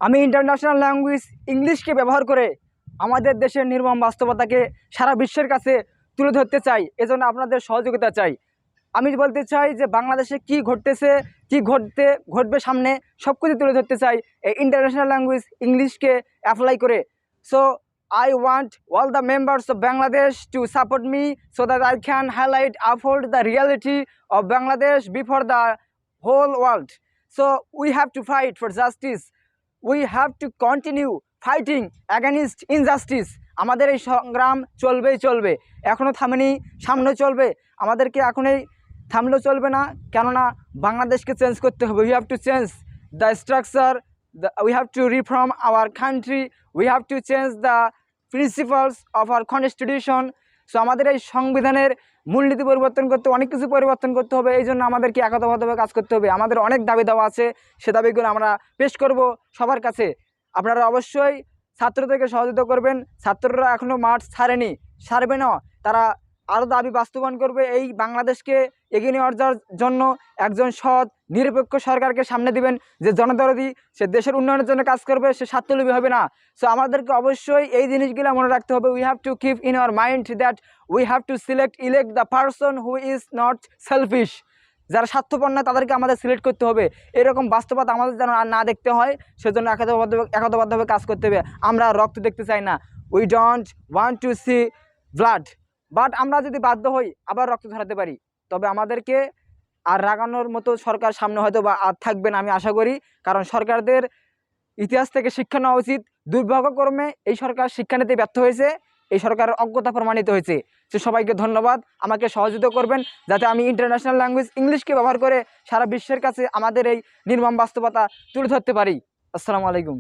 আমি international language ইংলিশকে ব্যবহার করে আমাদের দেশের নির্মম বাস্তবতাকে সারা বিশ্বের কাছে তুলে ধরতে চাই। এজন্য আপনাদের সহযোগিতা চাই। আমি বলতে চাই যে বাংলাদেশে কি ঘটতেছে, কি ঘটবে সামনে সব কিছু তুলে ধরতে চাই এই ইন্টারন্যাশনাল ল্যাঙ্গুয়েজ ইংলিশকে অ্যাপ্লাই করে। So I want all the members of Bangladesh to support me so that I can uphold the reality of Bangladesh before the whole world. So we have to fight for justice. We have to continue fighting against injustice. আমাদের এই সংগ্রাম চলবে, এখনও থামেনি, সামনে চলবে। আমাদেরকে এখনই থামলেও চলবে না, কেননা বাংলাদেশকে চেঞ্জ করতে হবে। We have to change the structure, we have to reform our country, we have to change the principles of our constitution. So আমাদের এই সংবিধানের মূলনীতি পরিবর্তন করতে, অনেক কিছু পরিবর্তন করতে হবে। এই জন্য আমাদেরকে একতাবদ্ধভাবে কাজ করতে হবে। আমাদের অনেক দাবি দেওয়া আছে, সে দাবিগুলো আমরা পেশ করব সবার কাছে। আপনারা অবশ্যই ছাত্রদেরকে সহযোগিতা করবেন। ছাত্ররা এখনও মাঠ ছাড়বে না, তারা আরও দাবি বাস্তবায়ন করবে। এই বাংলাদেশকে এগিয়ে নিয়ে যাওয়ার জন্য একজন সৎ নিরপেক্ষ সরকারকে সামনে দিবেন, যে জনদরদি, সে দেশের উন্নয়নের জন্য কাজ করবে, সে স্বার্থলোভী হবে না। সো আমাদেরকে অবশ্যই এই জিনিসগুলো মনে রাখতে হবে। We have to keep in our mind that we have to elect the person who is not selfish. যারা স্বার্থপর না তাদেরকে আমাদের সিলেক্ট করতে হবে। এরকম বাস্তবতা আমাদের যেন আর না দেখতে হয়, সেজন্য একতাবদ্ধভাবে কাজ করতে হবে। আমরা রক্ত দেখতে চাই না। We don't want to see blood. But আমরা যদি বাধ্য হই আবার রক্ত ঝরাতে পারি, তবে আমাদেরকে আর রাগানোর মতো সরকার সামনে হয়তো বা আর থাকবে না, আমি আশা করি। কারণ সরকারদের ইতিহাস থেকে শিক্ষা নেওয়া উচিত। দুর্ভাগ্যক্রমে এই সরকার শিক্ষা নিতে ব্যর্থ হয়েছে, এই সরকারের অজ্ঞতা প্রমাণিত হয়েছে। তো সবাইকে ধন্যবাদ, আমাকে সহযোগিতা করবেন যাতে আমি ইন্টারন্যাশনাল ল্যাঙ্গুয়েজ ইংলিশকে ব্যবহার করে সারা বিশ্বের কাছে আমাদের এই নির্মম বাস্তবতা তুলে ধরতে পারি। আসসালামু আলাইকুম।